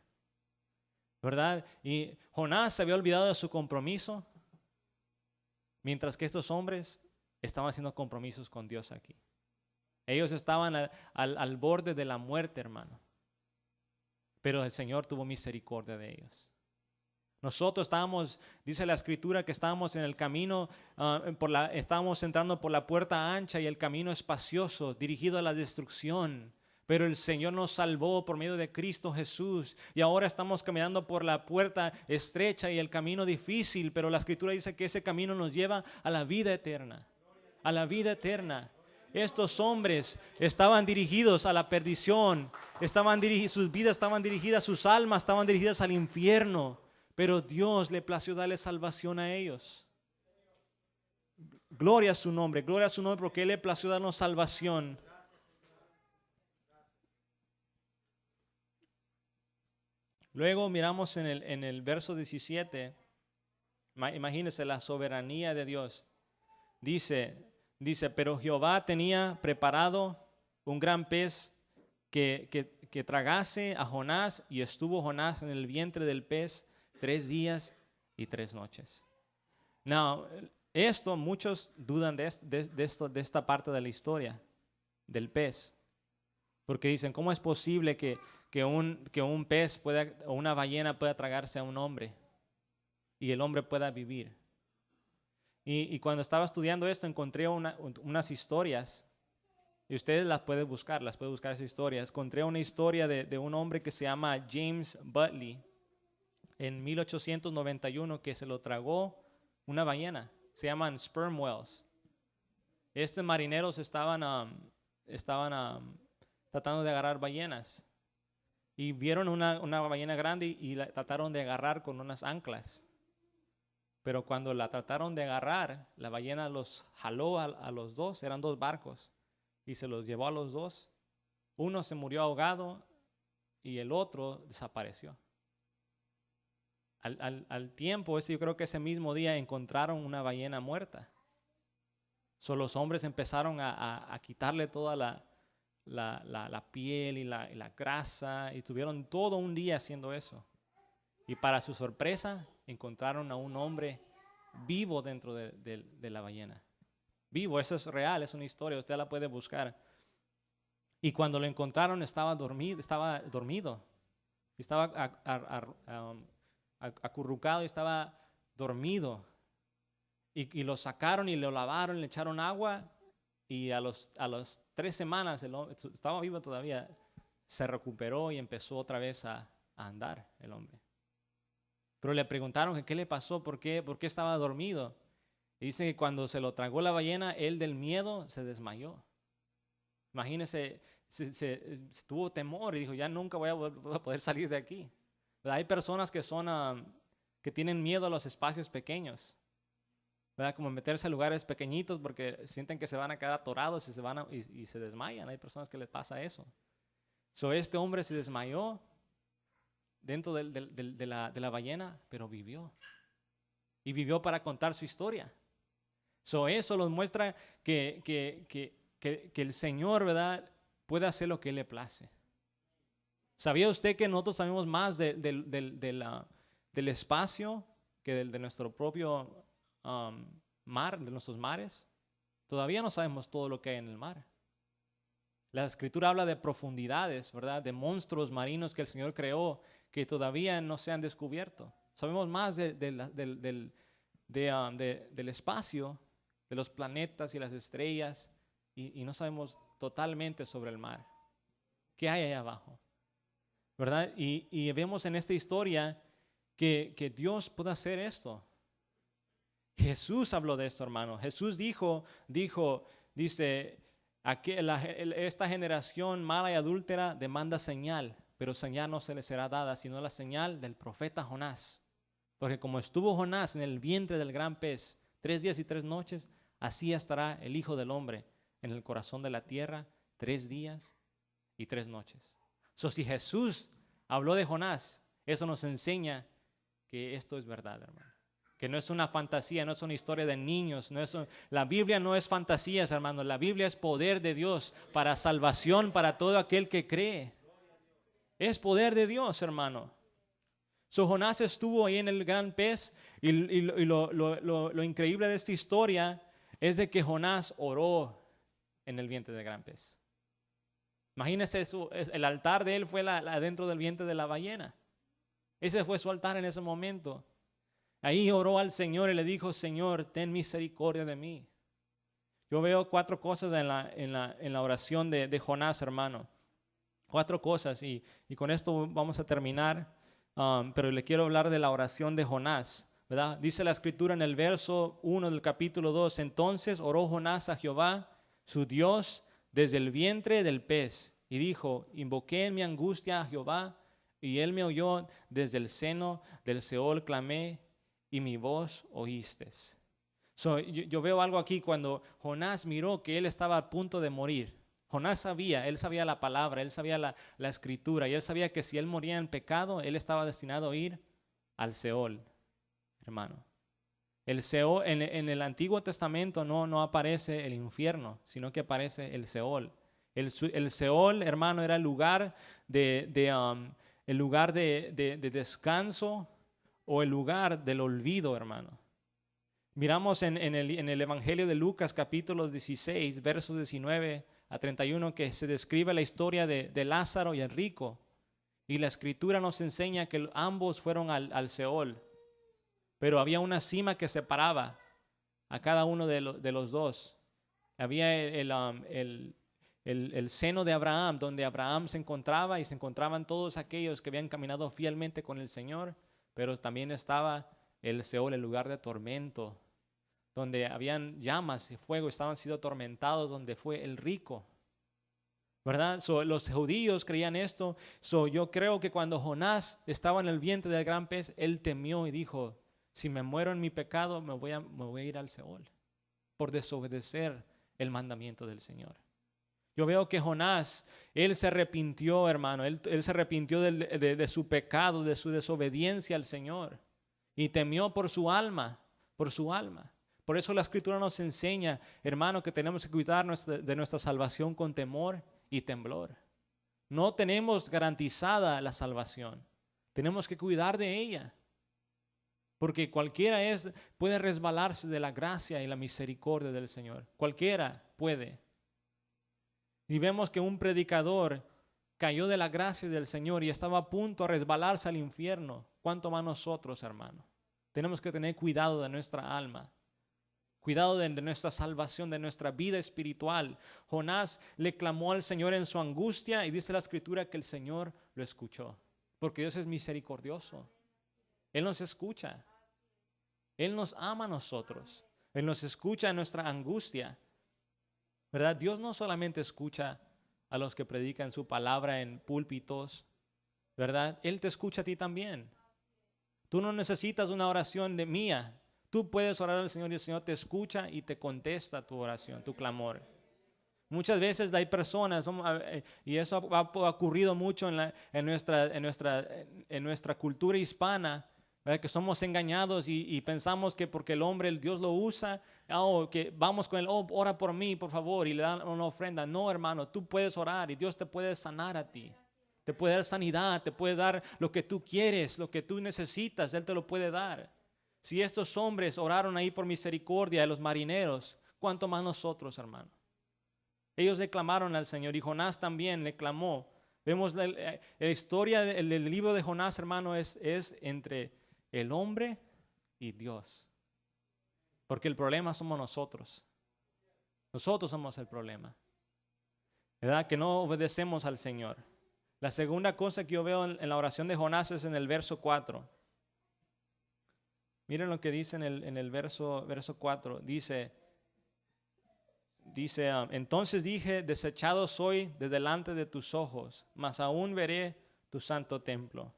¿verdad? Y Jonás se había olvidado de su compromiso, mientras que estos hombres estaban haciendo compromisos con Dios aquí. Ellos estaban al borde de la muerte, hermano, pero el Señor tuvo misericordia de ellos. Nosotros estábamos, dice la Escritura, que estábamos en el camino, estábamos entrando por la puerta ancha y el camino espacioso, dirigido a la destrucción. Pero el Señor nos salvó por medio de Cristo Jesús. Y ahora estamos caminando por la puerta estrecha y el camino difícil. Pero la Escritura dice que ese camino nos lleva a la vida eterna. A la vida eterna. Estos hombres estaban dirigidos a la perdición. Sus vidas estaban dirigidas, sus almas estaban dirigidas al infierno. Pero Dios le plació darle salvación a ellos. Gloria a su nombre porque Él le plació darnos salvación. Luego miramos en el verso 17, imagínense la soberanía de Dios. Dice, pero Jehová tenía preparado un gran pez que tragase a Jonás, y estuvo Jonás en el vientre del pez 3 días y 3 noches. Now, muchos dudan de esta parte de la historia del pez, porque dicen, ¿cómo es posible que un pez o una ballena pueda tragarse a un hombre y el hombre pueda vivir? Y cuando estaba estudiando esto encontré unas historias, y ustedes las pueden buscar esas historias. Encontré una historia de un hombre que se llama James Butley en 1891, que se lo tragó una ballena. Se llaman sperm whales. Estos marineros estaban tratando de agarrar ballenas. Y vieron una ballena grande y la trataron de agarrar con unas anclas. Pero cuando la trataron de agarrar, la ballena los jaló a los dos, eran 2 barcos, y se los llevó a los dos. Uno se murió ahogado y el otro desapareció. Al tiempo, yo creo que ese mismo día encontraron una ballena muerta. Los hombres empezaron a quitarle toda la piel y la grasa, y tuvieron todo un día haciendo eso. Y para su sorpresa encontraron a un hombre vivo dentro de la ballena. Vivo, eso es real, es una historia, usted la puede buscar. Y cuando lo encontraron estaba dormido, estaba acurrucado y estaba dormido. Y lo sacaron y lo lavaron, le echaron agua. Y a los 3 semanas, estaba vivo todavía, se recuperó y empezó otra vez a andar el hombre. Pero le preguntaron qué le pasó, por qué estaba dormido. Y dice que cuando se lo tragó la ballena, él del miedo se desmayó. Imagínense, tuvo temor y dijo, ya nunca voy a poder salir de aquí. Pero hay personas que tienen miedo a los espacios pequeños. ¿verdad? Como meterse a lugares pequeñitos porque sienten que se van a quedar atorados y y se desmayan. Hay personas que les pasa eso. Este hombre se desmayó dentro de la ballena, pero vivió. Y vivió para contar su historia. Eso nos muestra que el Señor, ¿verdad?, puede hacer lo que Él le place. ¿Sabía usted que nosotros sabemos más del espacio que de nuestro propio mar, de nuestros mares? Todavía no sabemos todo lo que hay en el mar. La Escritura habla de profundidades, ¿verdad?, de monstruos marinos que el Señor creó que todavía no se han descubierto. Sabemos más del espacio, de los planetas y las estrellas, y no sabemos totalmente sobre el mar. ¿Qué hay allá abajo? ¿Verdad? Y vemos en esta historia que Dios puede hacer esto. Jesús habló de esto, hermano. Jesús dice, esta generación mala y adúltera demanda señal, pero señal no se le será dada, sino la señal del profeta Jonás. Porque como estuvo Jonás en el vientre del gran pez 3 días y 3 noches, así estará el Hijo del Hombre en el corazón de la tierra 3 días y 3 noches. Si Jesús habló de Jonás, eso nos enseña que esto es verdad, hermano. Que no es una fantasía, no es una historia de niños. La Biblia no es fantasías, hermano. La Biblia es poder de Dios para salvación para todo aquel que cree. Es poder de Dios, hermano. Jonás estuvo ahí en el gran pez y lo increíble de esta historia es de que Jonás oró en el vientre del gran pez. Imagínense eso, el altar de él fue adentro del vientre de la ballena. Ese fue su altar en ese momento. Ahí oró al Señor y le dijo, Señor, ten misericordia de mí. Yo veo 4 cosas en la oración de Jonás, hermano. 4 cosas y con esto vamos a terminar. Pero le quiero hablar de la oración de Jonás, ¿verdad? Dice la Escritura en el verso 1 del capítulo 2. Entonces oró Jonás a Jehová, su Dios, desde el vientre del pez, y dijo, invoqué en mi angustia a Jehová, y él me oyó desde el seno del Seol, clamé, y mi voz oíste. Yo veo algo aquí cuando Jonás miró que él estaba a punto de morir. Jonás él sabía la palabra, él sabía la Escritura, y él sabía que si él moría en pecado, él estaba destinado a ir al Seol, hermano. El Seol, en el Antiguo Testamento no aparece el infierno, sino que aparece el Seol. El Seol, hermano, era el lugar de descanso o el lugar del olvido, hermano. Miramos en el Evangelio de Lucas, capítulo 16, versos 19 a 31, que se describe la historia de Lázaro y el rico. Y la Escritura nos enseña que ambos fueron al Seol. Pero había una cima que separaba a cada uno de los dos. Había el seno de Abraham, donde Abraham se encontraba y se encontraban todos aquellos que habían caminado fielmente con el Señor. Pero también estaba el Seol, el lugar de tormento, donde habían llamas y fuego, estaban siendo atormentados, donde fue el rico. ¿Verdad? Los judíos creían esto. Yo creo que cuando Jonás estaba en el vientre del gran pez, él temió y dijo, si me muero en mi pecado, me voy a ir al Seol por desobedecer el mandamiento del Señor. Yo veo que Jonás, él se arrepintió, hermano, él se arrepintió de su pecado, de su desobediencia al Señor, y temió por su alma, por su alma. Por eso la Escritura nos enseña, hermano, que tenemos que cuidar de nuestra salvación con temor y temblor. No tenemos garantizada la salvación. Tenemos que cuidar de ella. Porque cualquiera puede resbalarse de la gracia y la misericordia del Señor. Cualquiera puede. Y vemos que un predicador cayó de la gracia del Señor y estaba a punto de resbalarse al infierno. ¿Cuánto más nosotros, hermano? Tenemos que tener cuidado de nuestra alma. Cuidado de nuestra salvación, de nuestra vida espiritual. Jonás le clamó al Señor en su angustia y dice la Escritura que el Señor lo escuchó. Porque Dios es misericordioso. Él nos escucha. Él nos ama a nosotros. Él nos escucha en nuestra angustia. ¿Verdad? Dios no solamente escucha a los que predican su palabra en púlpitos, ¿verdad? Él te escucha a ti también. Tú no necesitas una oración mía Tú puedes orar al Señor y el Señor te escucha y te contesta tu oración, tu clamor. Muchas veces hay personas, y eso ha ocurrido mucho en nuestra cultura hispana, ¿verdad? Que somos engañados y pensamos que porque el hombre, el Dios lo usa, que vamos con él, ora por mí, por favor, y le dan una ofrenda. No, hermano, tú puedes orar y Dios te puede sanar a ti. Te puede dar sanidad, te puede dar lo que tú quieres, lo que tú necesitas, Él te lo puede dar. Si estos hombres oraron ahí por misericordia de los marineros, ¿cuánto más nosotros, hermano? Ellos le clamaron al Señor y Jonás también le clamó. Vemos la historia del libro de Jonás, hermano, es entre el hombre y Dios. Porque el problema somos nosotros. Nosotros somos el problema. ¿Verdad? Que no obedecemos al Señor. La segunda cosa que yo veo en la oración de Jonás es en el verso 4. Miren lo que dice en el verso 4. Dice, entonces dije, desechado soy de delante de tus ojos, mas aún veré tu santo templo.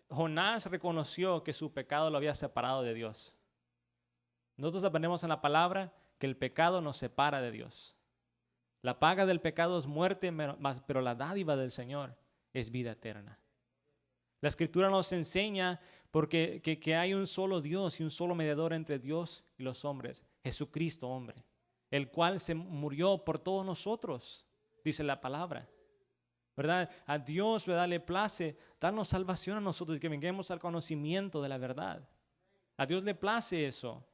Jonás reconoció que su pecado lo había separado de Dios. Nosotros aprendemos en la palabra que el pecado nos separa de Dios. La paga del pecado es muerte, pero la dádiva del Señor es vida eterna. La Escritura nos enseña que hay un solo Dios y un solo mediador entre Dios y los hombres, Jesucristo hombre, el cual se murió por todos nosotros, dice la palabra. ¿Verdad? A Dios, ¿verdad?, le place darnos salvación a nosotros y que vengamos al conocimiento de la verdad. A Dios le place eso.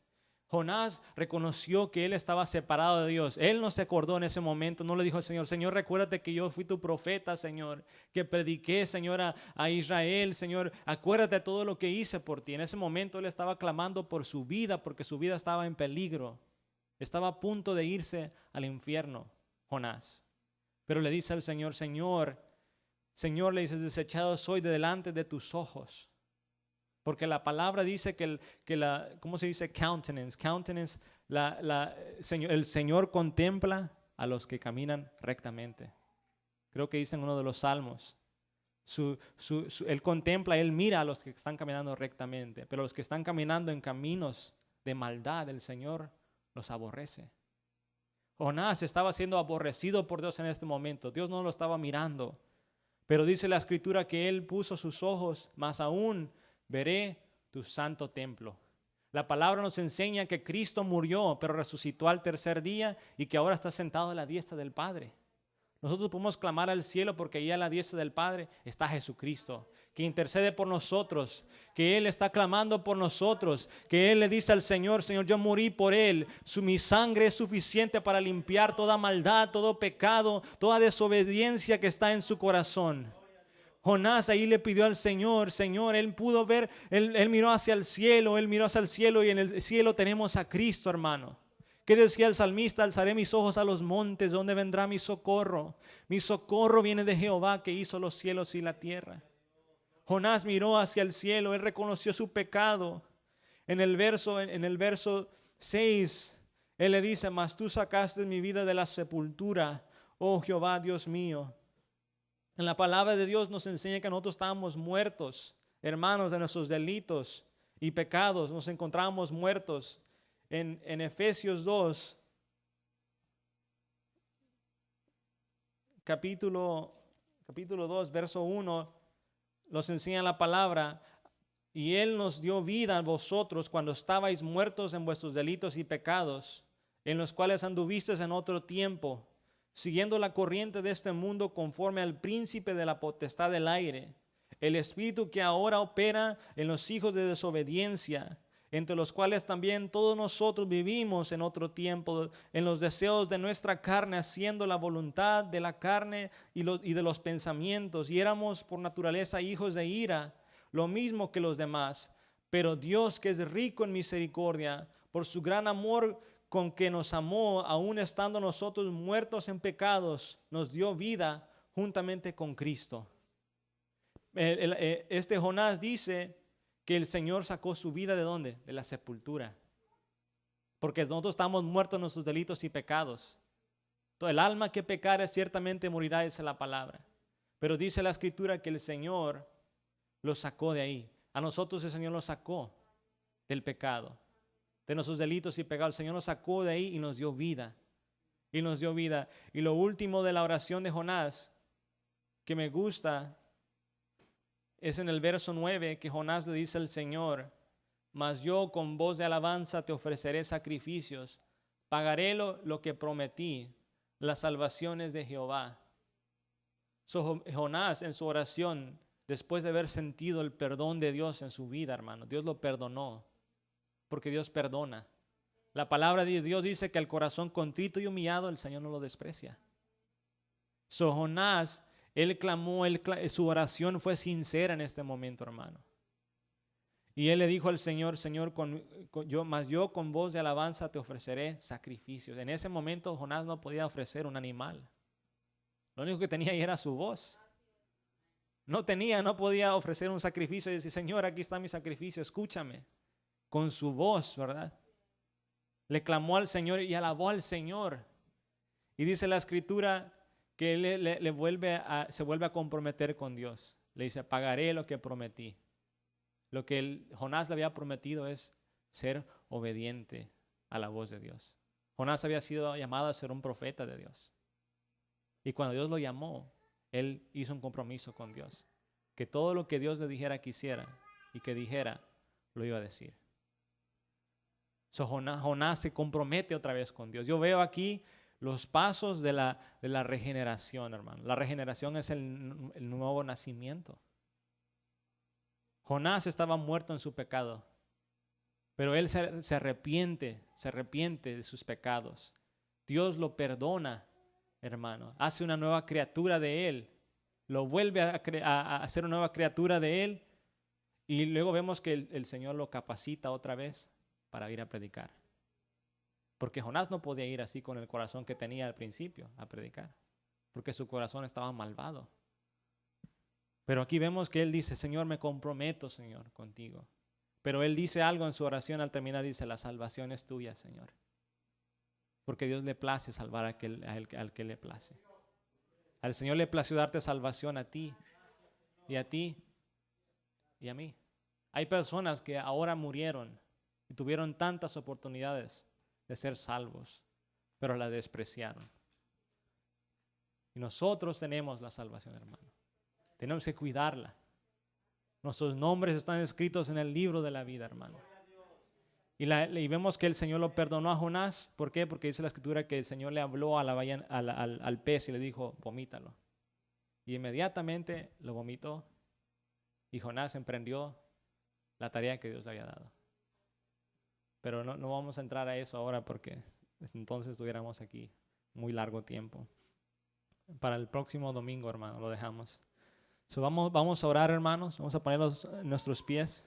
Jonás reconoció que él estaba separado de Dios. Él no se acordó en ese momento, no le dijo al Señor, Señor, recuérdate que yo fui tu profeta, Señor, que prediqué, Señor, a Israel, Señor, acuérdate de todo lo que hice por ti. En ese momento él estaba clamando por su vida, porque su vida estaba en peligro. Estaba a punto de irse al infierno, Jonás. Pero le dice al Señor, Señor, le dice, desechado soy de delante de tus ojos. Porque la palabra dice ¿cómo se dice? Countenance. Countenance, el Señor contempla a los que caminan rectamente. Creo que dice en uno de los salmos. Él contempla, Él mira a los que están caminando rectamente. Pero los que están caminando en caminos de maldad, el Señor los aborrece. Jonás estaba siendo aborrecido por Dios en este momento. Dios no lo estaba mirando. Pero dice la Escritura que Él puso sus ojos, más aún veré tu santo templo. La palabra nos enseña que Cristo murió, pero resucitó al tercer día y que ahora está sentado a la diestra del Padre. Nosotros podemos clamar al cielo porque ahí a la diestra del Padre está Jesucristo, que intercede por nosotros, que Él está clamando por nosotros, que Él le dice al Señor, Señor, yo morí por Él, mi sangre es suficiente para limpiar toda maldad, todo pecado, toda desobediencia que está en su corazón. Jonás ahí le pidió al Señor, él pudo ver, él miró hacia el cielo, y en el cielo tenemos a Cristo, hermano. ¿Qué decía el salmista? Alzaré mis ojos a los montes, ¿dónde vendrá mi socorro? Mi socorro viene de Jehová, que hizo los cielos y la tierra. Jonás miró hacia el cielo, él reconoció su pecado. En el verso 6, él le dice, mas tú sacaste mi vida de la sepultura, oh Jehová, Dios mío. En la palabra de Dios nos enseña que nosotros estábamos muertos, hermanos, de nuestros delitos y pecados. Nos encontramos muertos. En Efesios 2, capítulo 2, verso 1, nos enseña la palabra. Y Él nos dio vida a vosotros cuando estabais muertos en vuestros delitos y pecados, en los cuales anduvisteis en otro tiempo, siguiendo la corriente de este mundo conforme al príncipe de la potestad del aire, el espíritu que ahora opera en los hijos de desobediencia, entre los cuales también todos nosotros vivimos en otro tiempo, en los deseos de nuestra carne, haciendo la voluntad de la carne y de los pensamientos, y éramos por naturaleza hijos de ira, lo mismo que los demás. Pero Dios, que es rico en misericordia, por su gran amor con que nos amó, aun estando nosotros muertos en pecados, nos dio vida juntamente con Cristo. Este Jonás dice que el Señor sacó su vida ¿de dónde? De la sepultura. Porque nosotros estamos muertos en nuestros delitos y pecados. Todo el alma que pecare ciertamente morirá, dice la palabra. Pero dice la Escritura que el Señor lo sacó de ahí. A nosotros el Señor lo sacó. del pecado, de nuestros delitos y pecados. El Señor nos sacó de ahí y nos dio vida. Y nos dio vida. Y lo último de la oración de Jonás, que me gusta, es en el verso 9, que Jonás le dice al Señor: mas yo con voz de alabanza te ofreceré sacrificios, pagaré lo que prometí, las salvaciones de Jehová. Jonás en su oración, después de haber sentido el perdón de Dios en su vida, hermano, Dios lo perdonó, porque Dios perdona. La palabra de Dios dice que el corazón contrito y humillado el Señor no lo desprecia. Jonás, él clamó, su oración fue sincera en este momento, hermano. Y él le dijo al Señor: Señor, yo con voz de alabanza te ofreceré sacrificios. En ese momento Jonás no podía ofrecer un animal. Lo único que tenía ahí era su voz. No podía ofrecer un sacrificio y decir: Señor, aquí está mi sacrificio, escúchame. Con su voz, ¿verdad? Le clamó al Señor y alabó al Señor. Y dice la Escritura que él se vuelve a comprometer con Dios. Le dice: pagaré lo que prometí. Lo que Jonás le había prometido es ser obediente a la voz de Dios. Jonás había sido llamado a ser un profeta de Dios. Y cuando Dios lo llamó, él hizo un compromiso con Dios, que todo lo que Dios le dijera que hiciera y que dijera, lo iba a decir. Jonás se compromete otra vez con Dios. Yo veo aquí los pasos de la regeneración, hermano. La regeneración es el nuevo nacimiento. Jonás estaba muerto en su pecado, pero él se arrepiente de sus pecados. Dios lo perdona, hermano. Hace una nueva criatura de él. Lo vuelve a hacer una nueva criatura de él. Y luego vemos que el Señor lo capacita otra vez para ir a predicar. Porque Jonás no podía ir así con el corazón que tenía al principio a predicar, porque su corazón estaba malvado. Pero aquí vemos que él dice: Señor, me comprometo, Señor, contigo. Pero él dice algo en su oración al terminar, dice: la salvación es tuya, Señor. Porque Dios le place salvar al que le place. Al Señor le plació darte salvación a ti y a mí. Hay personas que ahora murieron y tuvieron tantas oportunidades de ser salvos, pero la despreciaron. Y nosotros tenemos la salvación, hermano. Tenemos que cuidarla. Nuestros nombres están escritos en el libro de la vida, hermano. Y vemos que el Señor lo perdonó a Jonás. ¿Por qué? Porque dice la Escritura que el Señor le habló al pez y le dijo: vomítalo. Y inmediatamente lo vomitó. Y Jonás emprendió la tarea que Dios le había dado. Pero no vamos a entrar a eso ahora, porque entonces estuviéramos aquí muy largo tiempo. Para el próximo domingo, hermano, lo dejamos. Vamos a orar, hermanos. Vamos a poner nuestros pies.